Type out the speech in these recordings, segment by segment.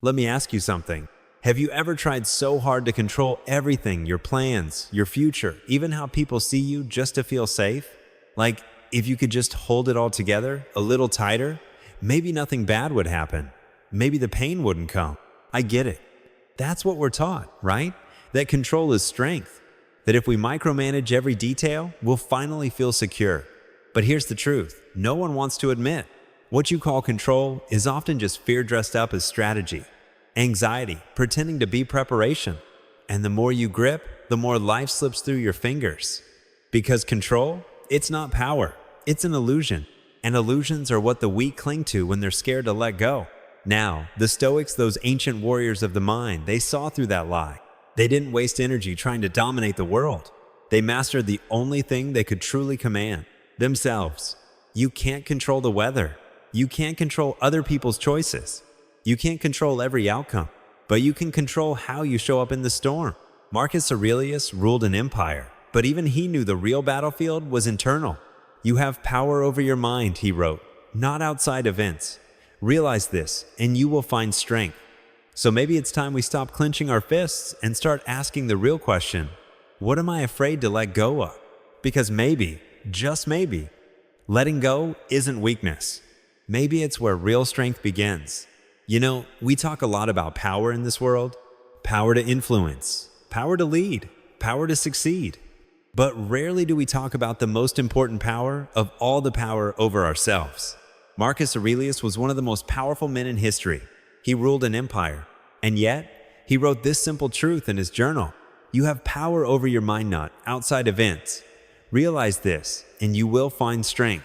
Let me ask you something. Have you ever tried so hard to control everything, your plans, your future, even how people see you just to feel safe? Like, if you could just hold it all together, a little tighter, maybe nothing bad would happen. Maybe the pain wouldn't come. I get it. That's what we're taught, right? That control is strength. That if we micromanage every detail, we'll finally feel secure. But here's the truth. No one wants to admit. What you call control is often just fear dressed up as strategy. Anxiety, pretending to be preparation. And the more you grip, the more life slips through your fingers. Because control, it's not power. It's an illusion. And illusions are what the weak cling to when they're scared to let go. Now, the Stoics, those ancient warriors of the mind, they saw through that lie. They didn't waste energy trying to dominate the world. They mastered the only thing they could truly command, themselves. You can't control the weather. You can't control other people's choices. You can't control every outcome, but you can control how you show up in the storm. Marcus Aurelius ruled an empire, but even he knew the real battlefield was internal. You have power over your mind, he wrote, not outside events. Realize this, and you will find strength. So maybe it's time we stop clenching our fists and start asking the real question, what am I afraid to let go of? Because maybe, just maybe, letting go isn't weakness. Maybe it's where real strength begins. You know, we talk a lot about power in this world. Power to influence, power to lead, power to succeed. But rarely do we talk about the most important power of all, the power over ourselves. Marcus Aurelius was one of the most powerful men in history. He ruled an empire, and yet, he wrote this simple truth in his journal. You have power over your mind, not outside events. Realize this, and you will find strength.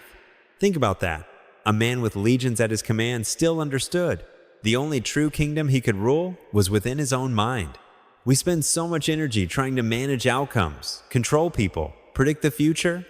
Think about that. A man with legions at his command still understood. The only true kingdom he could rule was within his own mind. We spend so much energy trying to manage outcomes, control people, predict the future.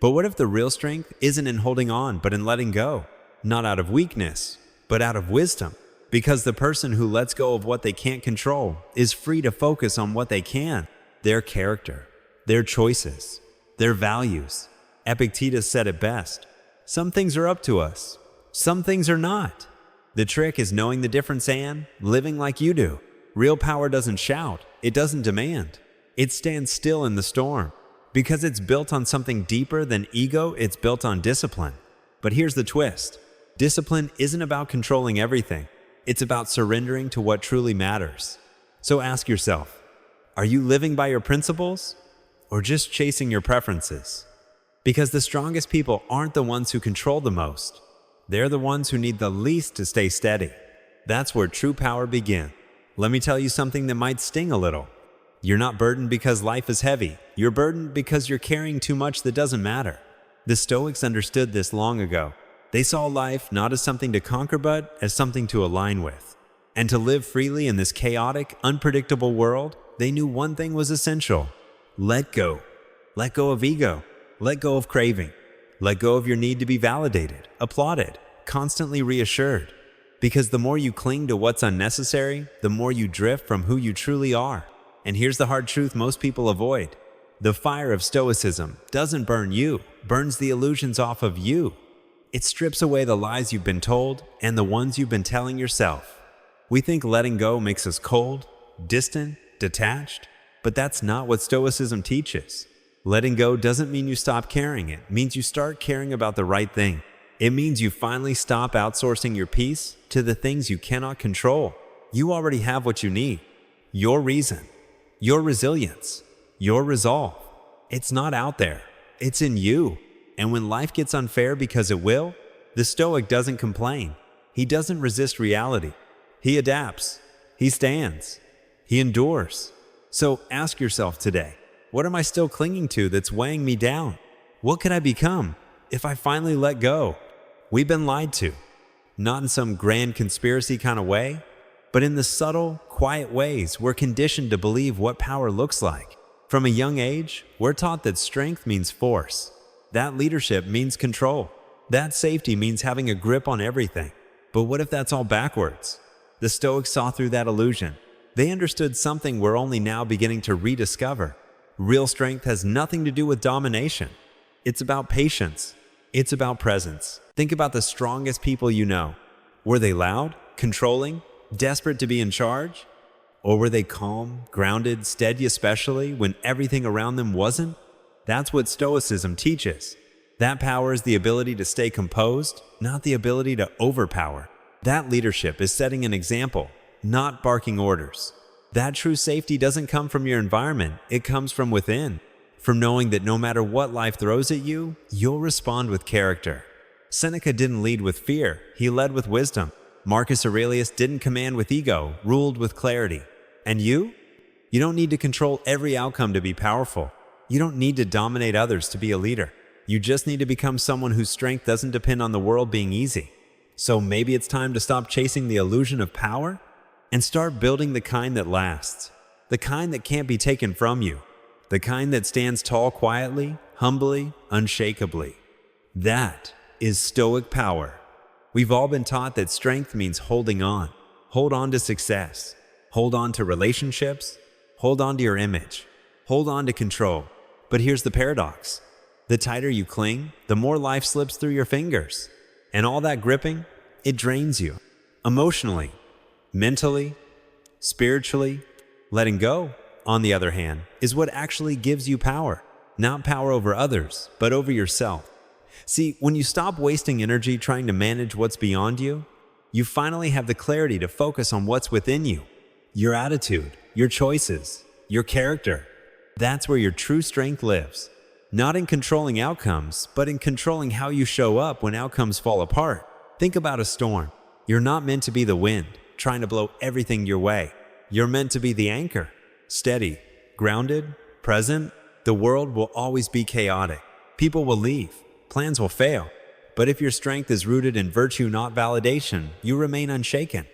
But what if the real strength isn't in holding on, but in letting go? Not out of weakness, but out of wisdom. Because the person who lets go of what they can't control is free to focus on what they can. Their character, their choices, their values. Epictetus said it best. Some things are up to us. Some things are not. The trick is knowing the difference and living like you do. Real power doesn't shout. It doesn't demand. It stands still in the storm. Because it's built on something deeper than ego, it's built on discipline. But here's the twist. Discipline isn't about controlling everything. It's about surrendering to what truly matters. So ask yourself, are you living by your principles or just chasing your preferences? Because the strongest people aren't the ones who control the most. They're the ones who need the least to stay steady. That's where true power begins. Let me tell you something that might sting a little. You're not burdened because life is heavy. You're burdened because you're carrying too much that doesn't matter. The Stoics understood this long ago. They saw life not as something to conquer, but as something to align with. And to live freely in this chaotic, unpredictable world, they knew one thing was essential. Let go. Let go of ego. Let go of craving. Let go of your need to be validated, applauded, constantly reassured. Because the more you cling to what's unnecessary, the more you drift from who you truly are. And here's the hard truth most people avoid. The fire of Stoicism doesn't burn you, burns the illusions off of you. It strips away the lies you've been told and the ones you've been telling yourself. We think letting go makes us cold, distant, detached, but that's not what Stoicism teaches. Letting go doesn't mean you stop caring. It means you start caring about the right thing. It means you finally stop outsourcing your peace to the things you cannot control. You already have what you need. Your reason, your resilience, your resolve. It's not out there. It's in you. And when life gets unfair, because it will, the Stoic doesn't complain. He doesn't resist reality. He adapts. He stands. He endures. So ask yourself today, what am I still clinging to that's weighing me down? What could I become if I finally let go? We've been lied to. Not in some grand conspiracy kind of way, but in the subtle, quiet ways we're conditioned to believe what power looks like. From a young age, we're taught that strength means force. That leadership means control. That safety means having a grip on everything. But what if that's all backwards? The Stoics saw through that illusion. They understood something we're only now beginning to rediscover. Real strength has nothing to do with domination. It's about patience. It's about presence. Think about the strongest people you know. Were they loud, controlling, desperate to be in charge? Or were they calm, grounded, steady, especially when everything around them wasn't? That's what Stoicism teaches. That power is the ability to stay composed, not the ability to overpower. That leadership is setting an example, not barking orders. That true safety doesn't come from your environment, it comes from within. From knowing that no matter what life throws at you, you'll respond with character. Seneca didn't lead with fear, he led with wisdom. Marcus Aurelius didn't command with ego, ruled with clarity. And you? You don't need to control every outcome to be powerful. You don't need to dominate others to be a leader. You just need to become someone whose strength doesn't depend on the world being easy. So maybe it's time to stop chasing the illusion of power and start building the kind that lasts. The kind that can't be taken from you. The kind that stands tall quietly, humbly, unshakably. That is Stoic power. We've all been taught that strength means holding on. Hold on to success. Hold on to relationships. Hold on to your image. Hold on to control. But here's the paradox. The tighter you cling, the more life slips through your fingers. And all that gripping, it drains you. Emotionally, mentally, spiritually. Letting go, on the other hand, is what actually gives you power. Not power over others, but over yourself. See, when you stop wasting energy trying to manage what's beyond you, you finally have the clarity to focus on what's within you. Your attitude, your choices, your character. That's where your true strength lives. Not in controlling outcomes, but in controlling how you show up when outcomes fall apart. Think about a storm. You're not meant to be the wind, trying to blow everything your way. You're meant to be the anchor. Steady, grounded, present. The world will always be chaotic. People will leave. Plans will fail. But if your strength is rooted in virtue, not validation, you remain unshaken.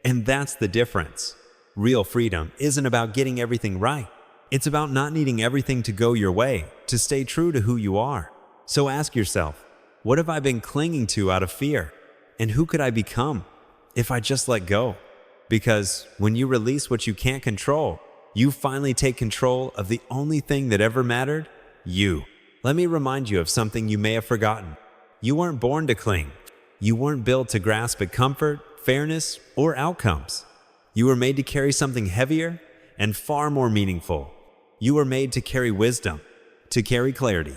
And that's the difference. Real freedom isn't about getting everything right. It's about not needing everything to go your way, to stay true to who you are. So ask yourself, what have I been clinging to out of fear? And who could I become if I just let go? Because when you release what you can't control, you finally take control of the only thing that ever mattered, you. Let me remind you of something you may have forgotten. You weren't born to cling. You weren't built to grasp at comfort, fairness, or outcomes. You were made to carry something heavier and far more meaningful. You were made to carry wisdom, to carry clarity,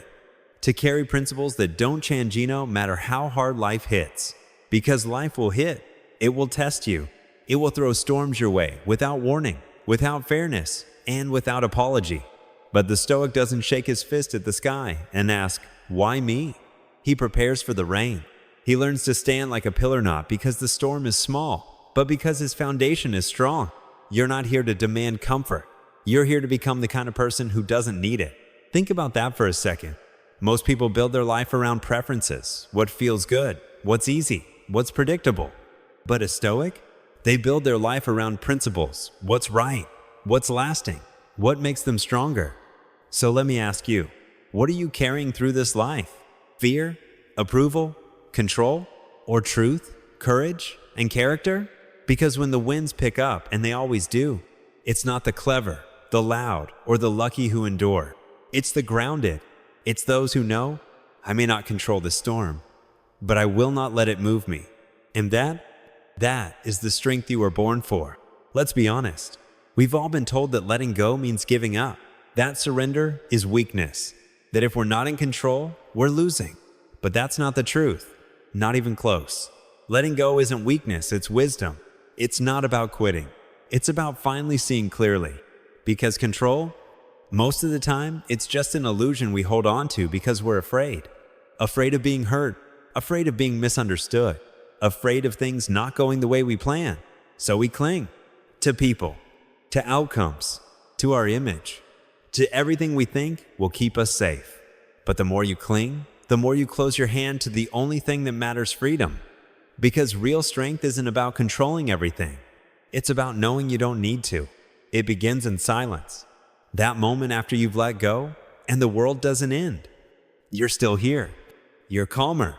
to carry principles that don't change no matter how hard life hits. Because life will hit, it will test you. It will throw storms your way without warning, without fairness, and without apology. But the Stoic doesn't shake his fist at the sky and ask, why me? He prepares for the rain. He learns to stand like a pillar not because the storm is small, but because his foundation is strong. You're not here to demand comfort. You're here to become the kind of person who doesn't need it. Think about that for a second. Most people build their life around preferences, what feels good, what's easy, what's predictable. But a Stoic? They build their life around principles, what's right, what's lasting, what makes them stronger. So let me ask you, what are you carrying through this life? Fear, approval, control, or truth, courage, and character? Because when the winds pick up, and they always do, it's not the clever, the loud, or the lucky who endure. It's the grounded. It's those who know, I may not control the storm, but I will not let it move me. And that is the strength you were born for. Let's be honest. We've all been told that letting go means giving up. That surrender is weakness. That if we're not in control, we're losing. But that's not the truth. Not even close. Letting go isn't weakness, it's wisdom. It's not about quitting. It's about finally seeing clearly. Because control, most of the time, it's just an illusion we hold on to because we're afraid. Afraid of being hurt. Afraid of being misunderstood. Afraid of things not going the way we plan. So we cling to people, to outcomes, to our image, to everything we think will keep us safe. But the more you cling, the more you close your hand to the only thing that matters, freedom. Because real strength isn't about controlling everything. It's about knowing you don't need to. It begins in silence. That moment after you've let go, and the world doesn't end. You're still here. You're calmer.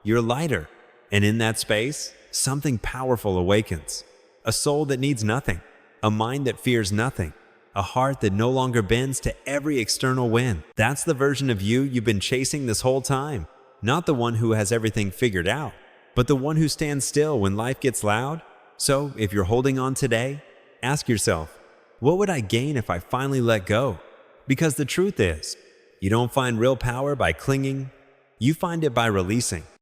You're lighter. And in that space, something powerful awakens. A soul that needs nothing. A mind that fears nothing. A heart that no longer bends to every external wind. That's the version of you you've been chasing this whole time. Not the one who has everything figured out, but the one who stands still when life gets loud. So if you're holding on today, ask yourself, what would I gain if I finally let go? Because the truth is, you don't find real power by clinging, you find it by releasing.